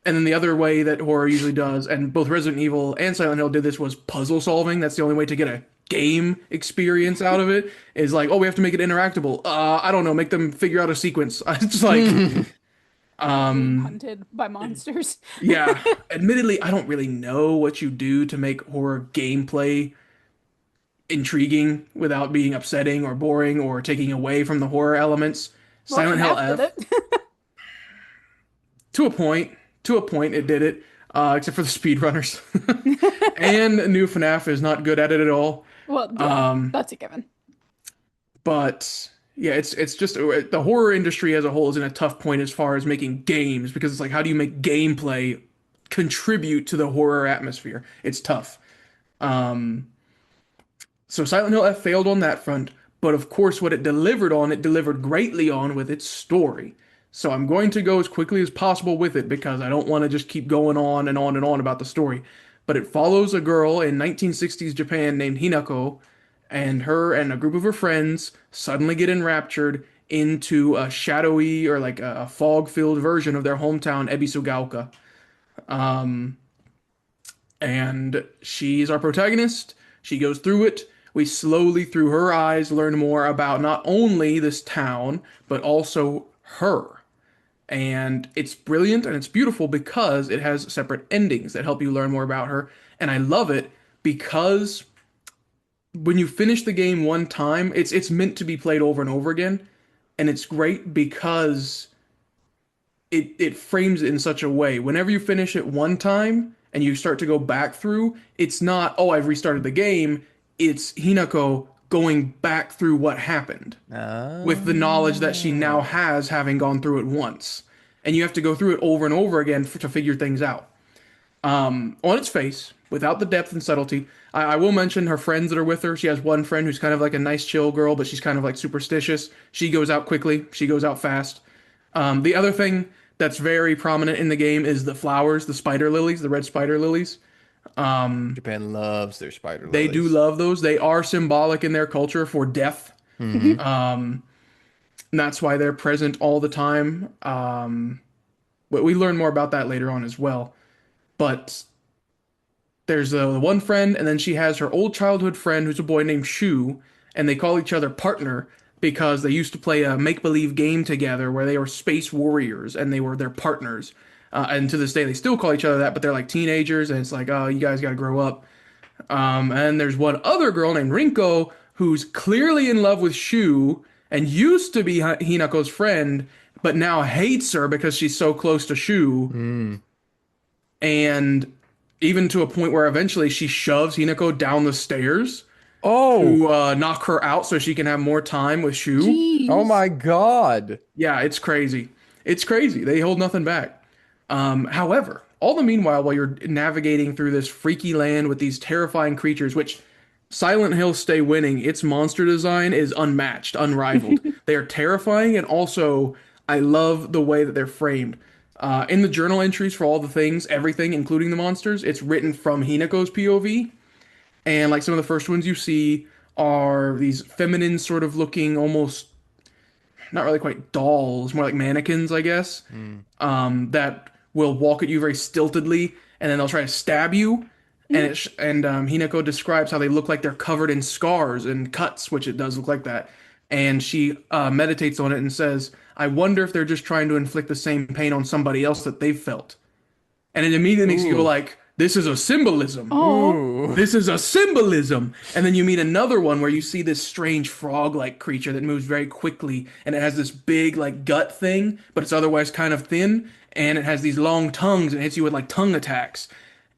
And then the other way that horror usually does, and both Resident Evil and Silent Hill did this, was puzzle solving. That's the only way to get a game experience out of it. Is like, oh, we have to make it interactable. I don't know, make them figure out a sequence. It's like, Being hunted by monsters. yeah. Admittedly, I don't really know what you do to make horror gameplay intriguing without being upsetting or boring or taking away from the horror elements. Well, Silent Hill FNAF F, did it. to a point, it did it, except for the speedrunners. And new FNAF is not good at it at all. Well, yeah, that's a given. But yeah, it's just the horror industry as a whole is in a tough point as far as making games because it's like how do you make gameplay contribute to the horror atmosphere? It's tough. So Silent Hill F failed on that front, but of course what it delivered on, it delivered greatly on with its story. So I'm going to go as quickly as possible with it because I don't want to just keep going on and on and on about the story. But it follows a girl in 1960s Japan named Hinako, and her and a group of her friends suddenly get enraptured into a shadowy or like a fog-filled version of their hometown, Ebisugaoka. And she's our protagonist. She goes through it. We slowly, through her eyes, learn more about not only this town, but also her. And it's brilliant and it's beautiful because it has separate endings that help you learn more about her. And I love it because when you finish the game one time, it's meant to be played over and over again. And it's great because it frames it in such a way. Whenever you finish it one time and you start to go back through, it's not, oh, I've restarted the game. It's Hinako going back through what happened with the knowledge that she now has having gone through it once. And you have to go through it over and over again to figure things out. On its face, without the depth and subtlety, I will mention her friends that are with her. She has one friend who's kind of like a nice chill girl, but she's kind of like superstitious. She goes out quickly. She goes out fast. The other thing that's very prominent in the game is the flowers, the spider lilies, the red spider lilies. Japan loves their spider They do lilies. love those. They are symbolic in their culture for death. And that's why they're present all the time. But we learn more about that later on as well. But there's the one friend, and then she has her old childhood friend who's a boy named Shu, and they call each other partner because they used to play a make-believe game together where they were space warriors and they were their partners. And to this day, they still call each other that, but they're like teenagers, and it's like, oh, you guys got to grow up. And there's one other girl named Rinko who's clearly in love with Shu and used to be Hinako's friend, but now hates her because she's so close to Shu. And even to a point where eventually she shoves Hinako down the stairs Oh, to knock her out so she can have more time with Shu. Jeez. oh my God. Yeah, it's crazy. It's crazy. They hold nothing back. However, all the meanwhile, while you're navigating through this freaky land with these terrifying creatures, which Silent Hill stay winning, its monster design is unmatched, unrivaled. They are terrifying, and also I love the way that they're framed. In the journal entries for all the things, everything, including the monsters, it's written from Hinako's POV. And like some of the first ones you see are these feminine sort of looking, almost not really quite dolls, more like mannequins, I guess, that will walk at you very stiltedly, and then they'll try to stab you. And Hinako describes how they look like they're covered in scars and cuts, which it does look like that. And she meditates on it and says, I wonder if they're just trying to inflict the same pain on somebody else that they've felt. And it immediately makes you go Ooh. like, this is a symbolism. Oh, Ooh. This is a symbolism. And then you meet another one where you see this strange frog-like creature that moves very quickly, and it has this big like gut thing, but it's otherwise kind of thin, and it has these long tongues and hits you with like tongue attacks.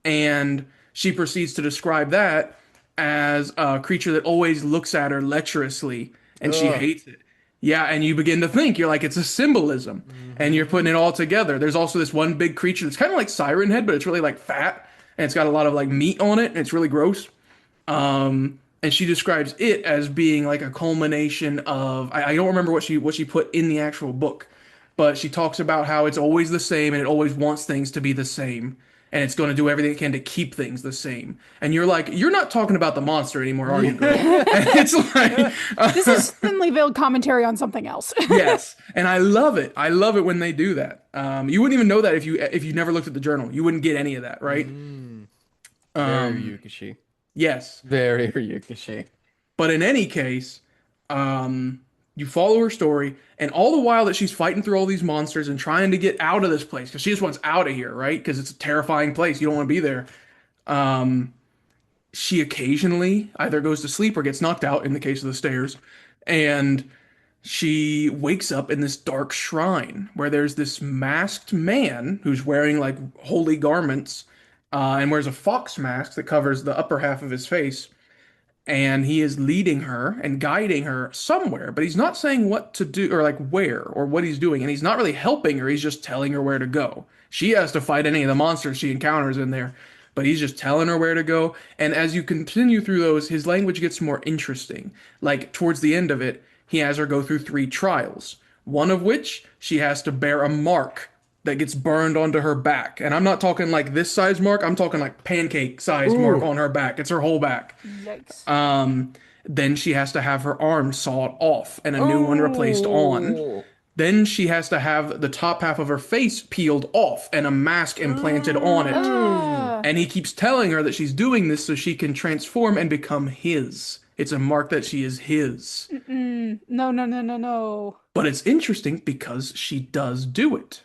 And she proceeds to describe that as a creature that always looks at her lecherously, and she Ugh. hates it. Yeah, and you begin to think, you're like, it's a symbolism, and you're putting it all together. There's also this one big creature that's kind of like Siren Head, but it's really like fat, and it's got a lot of like meat on it, and it's really gross. And she describes it as being like a culmination of I don't remember what she put in the actual book, but she talks about how it's always the same and it always wants things to be the same. And it's going to do everything it can to keep things the same. And you're like, you're not talking about the monster anymore, are you, girl? And it's like, this is thinly veiled commentary on something else. yes, and I love it. I love it when they do that. You wouldn't even know that if you never looked at the journal. You wouldn't get any of that, right? Very Ryukishi. Yes, Very Ryukishi. but in any case, you follow her story, and all the while that she's fighting through all these monsters and trying to get out of this place, because she just wants out of here, right? Because it's a terrifying place. You don't want to be there. She occasionally either goes to sleep or gets knocked out in the case of the stairs, and she wakes up in this dark shrine where there's this masked man who's wearing like holy garments and wears a fox mask that covers the upper half of his face. And he is leading her and guiding her somewhere, but he's not saying what to do or like where or what he's doing. And he's not really helping her. He's just telling her where to go. She has to fight any of the monsters she encounters in there, but he's just telling her where to go. And as you continue through those, his language gets more interesting. Like towards the end of it, he has her go through 3 trials, one of which she has to bear a mark that gets burned onto her back. And I'm not talking like this size mark, I'm talking like pancake size mark on her back. It's her whole back. Yikes. Then she has to have her arm sawed off and a new one replaced on. Then she has to have the top half of her face peeled off and a mask implanted on it. And he keeps telling her that she's doing this so she can transform and become his. It's a mark that she is his. No, no, no, no, no. But it's interesting because she does do it,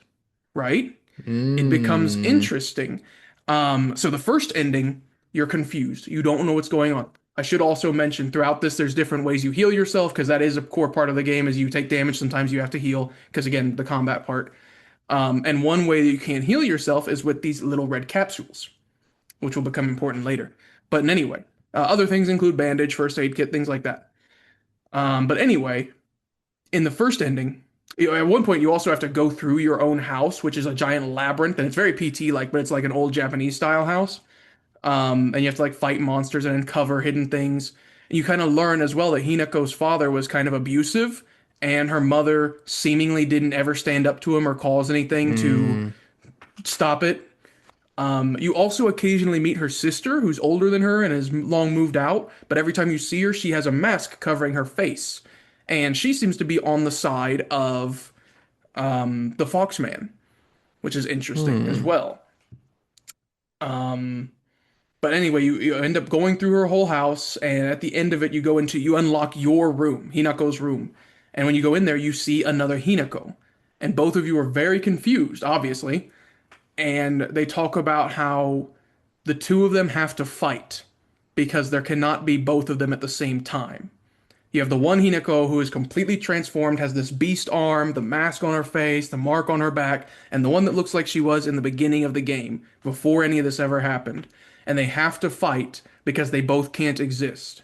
right? It becomes interesting. So the first ending, you're confused. You don't know what's going on. I should also mention throughout this, there's different ways you heal yourself because that is a core part of the game. As you take damage, sometimes you have to heal because again, the combat part. And one way that you can heal yourself is with these little red capsules, which will become important later. But anyway, other things include bandage, first aid kit, things like that. But anyway, in the first ending, at one point you also have to go through your own house, which is a giant labyrinth, and it's very PT-like, but it's like an old Japanese style house. And you have to like fight monsters and uncover hidden things. And you kind of learn as well that Hinako's father was kind of abusive, and her mother seemingly didn't ever stand up to him or cause anything to stop it. You also occasionally meet her sister, who's older than her and has long moved out, but every time you see her, she has a mask covering her face. And she seems to be on the side of the Foxman, which is interesting as well. But anyway, you end up going through her whole house, and at the end of it, you unlock your room, Hinako's room. And when you go in there, you see another Hinako. And both of you are very confused, obviously. And they talk about how the two of them have to fight because there cannot be both of them at the same time. You have the one Hinako who is completely transformed, has this beast arm, the mask on her face, the mark on her back, and the one that looks like she was in the beginning of the game, before any of this ever happened. And they have to fight because they both can't exist.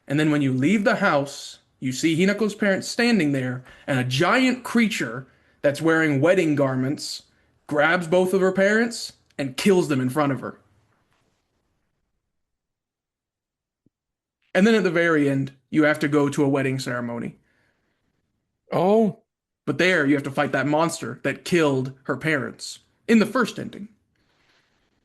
And then when you leave the house, you see Hinako's parents standing there, and a giant creature that's wearing wedding garments grabs both of her parents and kills them in front of her. And then at the very end, you have to go to a wedding ceremony. Oh. But there, you have to fight that monster that killed her parents in the first ending.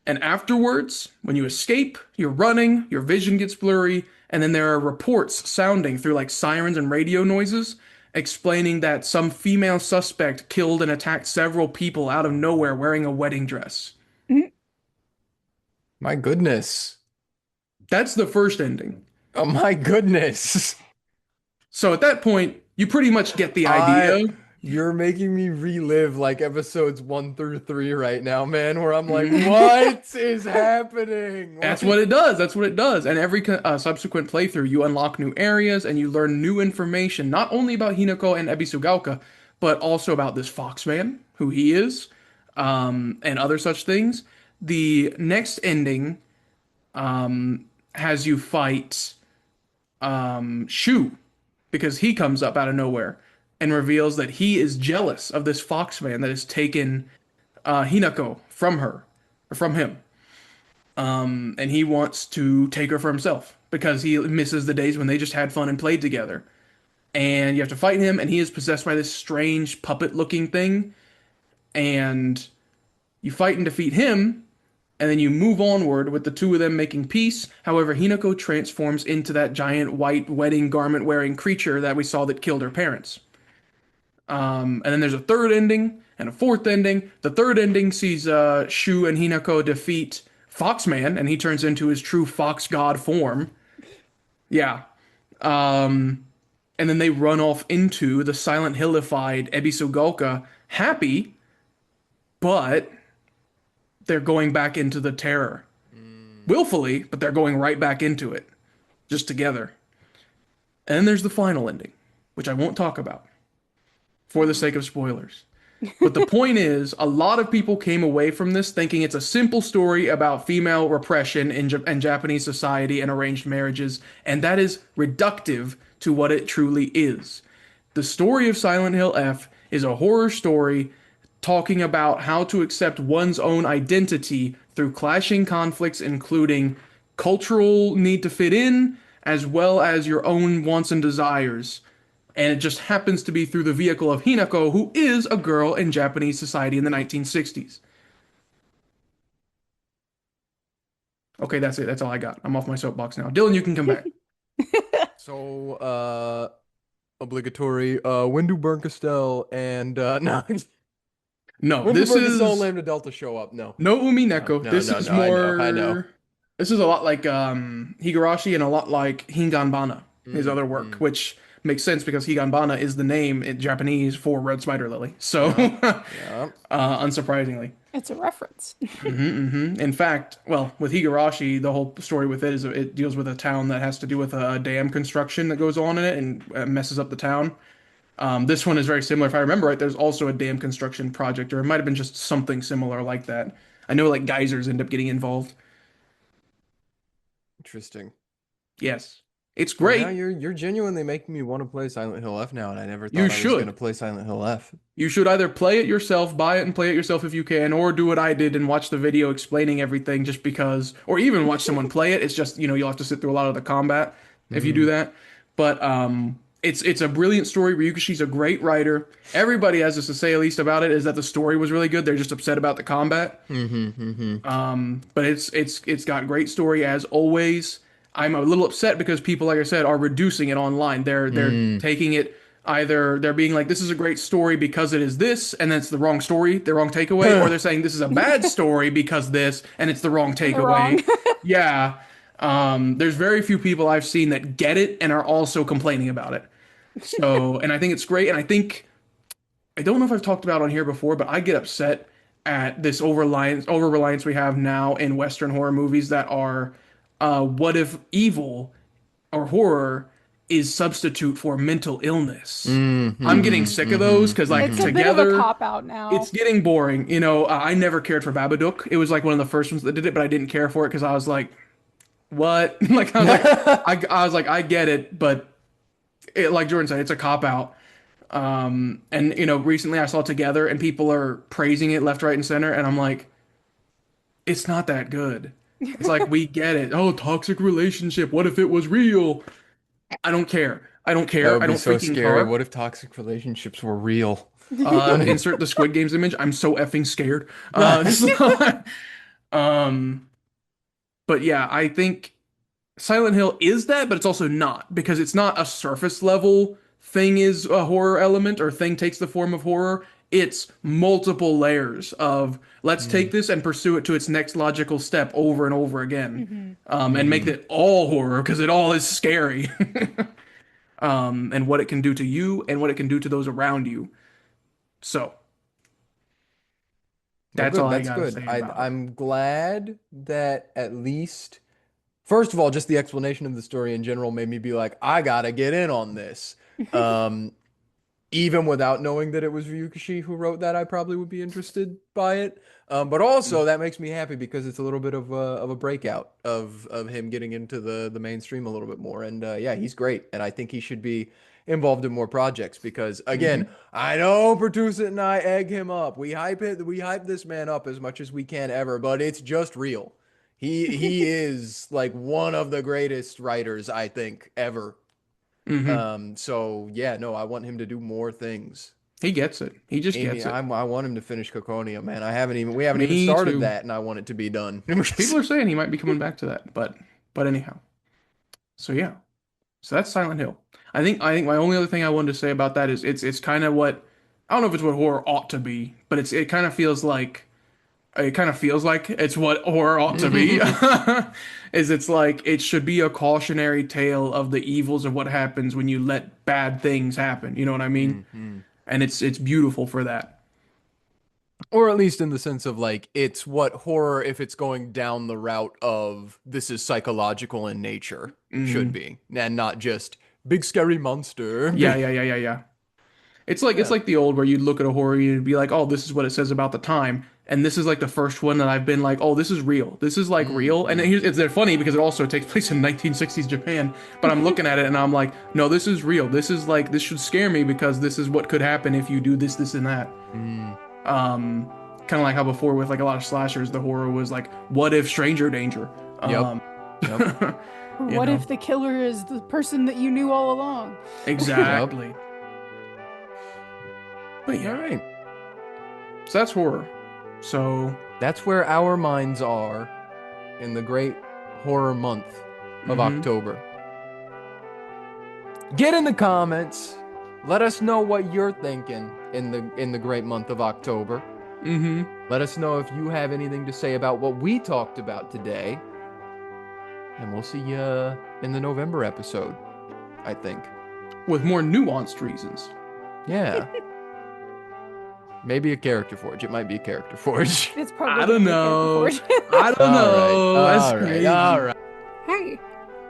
And afterwards, when you escape, you're running, your vision gets blurry, and then there are reports sounding through like sirens and radio noises explaining that some female suspect killed and attacked several people out of nowhere wearing a wedding dress. My goodness. That's the first ending. Oh my goodness. So at that point, you pretty much get the idea. You're making me relive like episodes 1 through 3 right now, man, where I'm like, what is happening? That's Like, what it does. That's what it does. And every subsequent playthrough, you unlock new areas and you learn new information, not only about Hinako and Ebisugaoka, but also about this Foxman, who he is, and other such things. The next ending has you fight Shu, because he comes up out of nowhere and reveals that he is jealous of this Foxman that has taken Hinako from her, or from him. And he wants to take her for himself because he misses the days when they just had fun and played together. And you have to fight him, and he is possessed by this strange puppet-looking thing. And you fight and defeat him, and then you move onward with the two of them making peace. However, Hinako transforms into that giant white wedding garment-wearing creature that we saw that killed her parents. And then there's a third ending and a fourth ending. The third ending sees Shu and Hinako defeat Foxman, and he turns into his true fox god form. Yeah. And then they run off into the Silent Hillified Ebisugaoka, happy, but they're going back into the terror. Willfully, but they're going right back into it. Just together. And then there's the final ending, which I won't talk about for the sake of spoilers. But the point is, a lot of people came away from this thinking it's a simple story about female repression in Japanese society and arranged marriages, and that is reductive to what it truly is. The story of Silent Hill F is a horror story talking about how to accept one's own identity through clashing conflicts, including cultural need to fit in, as well as your own wants and desires. And it just happens to be through the vehicle of Hinako, who is a girl in Japanese society in the 1960s. Okay, that's it. That's all I got. I'm off my soapbox now. Dylan, you can come back. so, obligatory, when do Burnkastel and, no, No, when do this is Burnkastel and Lambda Delta show up? No. no Umineko. No, This no, is no, more. I know. This is a lot like Higurashi and a lot like Hinganbana, his other work, which makes sense because Higanbana is the name in Japanese for red spider lily. So, Yeah. unsurprisingly. It's a reference. In fact, well, with Higurashi, the whole story with it is it deals with a town that has to do with a dam construction that goes on in it and messes up the town. This one is very similar. If I remember right, there's also a dam construction project, or it might have been just something similar like that. I know like geysers end up getting involved. Interesting. Yes. It's great. Now you're genuinely making me want to play Silent Hill F now, and I never thought You I was should. going to play Silent Hill F. You should either play it yourself, buy it and play it yourself if you can, or do what I did and watch the video explaining everything just because, or even watch someone play it. It's just, you'll have to sit through a lot of the combat if you do that. But it's a brilliant story. Ryukishi's a great writer. Everybody has this to say at least about it is that the story was really good. They're just upset about the combat. But it's got great story as always. I'm a little upset because people, like I said, are reducing it online. They're taking it either they're being like, this is a great story because it is this, and then it's the wrong story, the wrong takeaway, or they're saying this is a bad story because this, and it's the wrong takeaway. Yeah. There's very few people I've seen that get it and are also complaining about it. So, and I think it's great. And I don't know if I've talked about it on here before, but I get upset at this over-reliance we have now in Western horror movies that are, what if evil or horror is substitute for mental illness? I'm getting sick of those because like It's a together, bit of a cop-out now. it's getting boring. I never cared for Babadook. It was like one of the first ones that did it, but I didn't care for it because I was like, what? Like I was like, I get it, but like Jordan said, it's a cop-out. And recently I saw Together and people are praising it left, right, and center, and I'm like, it's not that good. It's like, we get it. Oh, toxic relationship. What if it was real? I don't care. I don't care. That would I be don't so freaking scary. care. What if toxic relationships were real? Insert the Squid Games image. I'm so effing scared. But yeah, I think Silent Hill is that, but it's also not because it's not a surface level thing is a horror element or thing takes the form of horror. It's multiple layers of let's take this and pursue it to its next logical step over and over again, and make it all horror because it all is scary, and what it can do to you and what it can do to those around you. So Well, that's good. all I That's gotta good. say about it. I'm glad that at least, first of all, just the explanation of the story in general made me be like, I gotta get in on this. Um, Even without knowing that it was Ryukishi who wrote that, I probably would be interested by it. But also that makes me happy because it's a little bit of a breakout of him getting into the mainstream a little bit more. And yeah, he's great, and I think he should be involved in more projects because again, I know Pertuset and I egg him up. We hype this man up as much as we can ever, but it's just real. He is like one of the greatest writers I think ever. So yeah, no, I want him to do more things. He gets it. He just gets it. I want him to finish Coconia, man. We haven't even Me started too. that, and I want it to be done. People are saying he might be coming back to that, but anyhow. So yeah. So that's Silent Hill. I think my only other thing I wanted to say about that is it's kind of what, I don't know if it's what horror ought to be, but it kind of feels like it's what horror ought to be. It's like it should be a cautionary tale of the evils of what happens when you let bad things happen. You know what I mean? And it's beautiful for that. Or at least in the sense of like it's what horror, if it's going down the route of this is psychological in nature, should be, and not just big scary monster. Yeah. It's like the old where you'd look at a horror and you'd be like, oh, this is what it says about the time. And this is like the first one that I've been like, oh, this is real. This is like real. And it's funny because it also takes place in 1960s Japan. But I'm looking at it and I'm like, no, this is real. This is like, this should scare me because this is what could happen if you do this, this, and that. Kind of like how before with like a lot of slashers, the horror was like, what if stranger danger? Yep. What if the killer is the person that you knew all along? Exactly. But yeah. All right. So that's horror. So that's where our minds are in the great horror month of October. Get in the comments. Let us know what you're thinking in the great month of October. Let us know if you have anything to say about what we talked about today. And we'll see you in the November episode, I think. With more nuanced reasons. Yeah. Maybe a character forge. It might be a character forge. It's probably I don't know. I don't know. All right. Hey,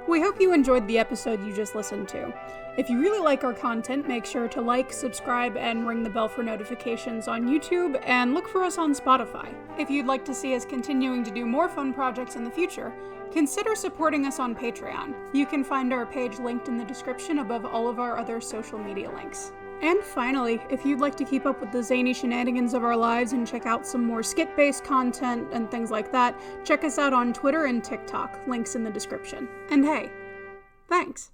we hope you enjoyed the episode you just listened to. If you really like our content, make sure to like, subscribe, and ring the bell for notifications on YouTube, and look for us on Spotify. If you'd like to see us continuing to do more fun projects in the future, consider supporting us on Patreon. You can find our page linked in the description above all of our other social media links. And finally, if you'd like to keep up with the zany shenanigans of our lives and check out some more skit-based content and things like that, check us out on Twitter and TikTok, links in the description. And hey, thanks!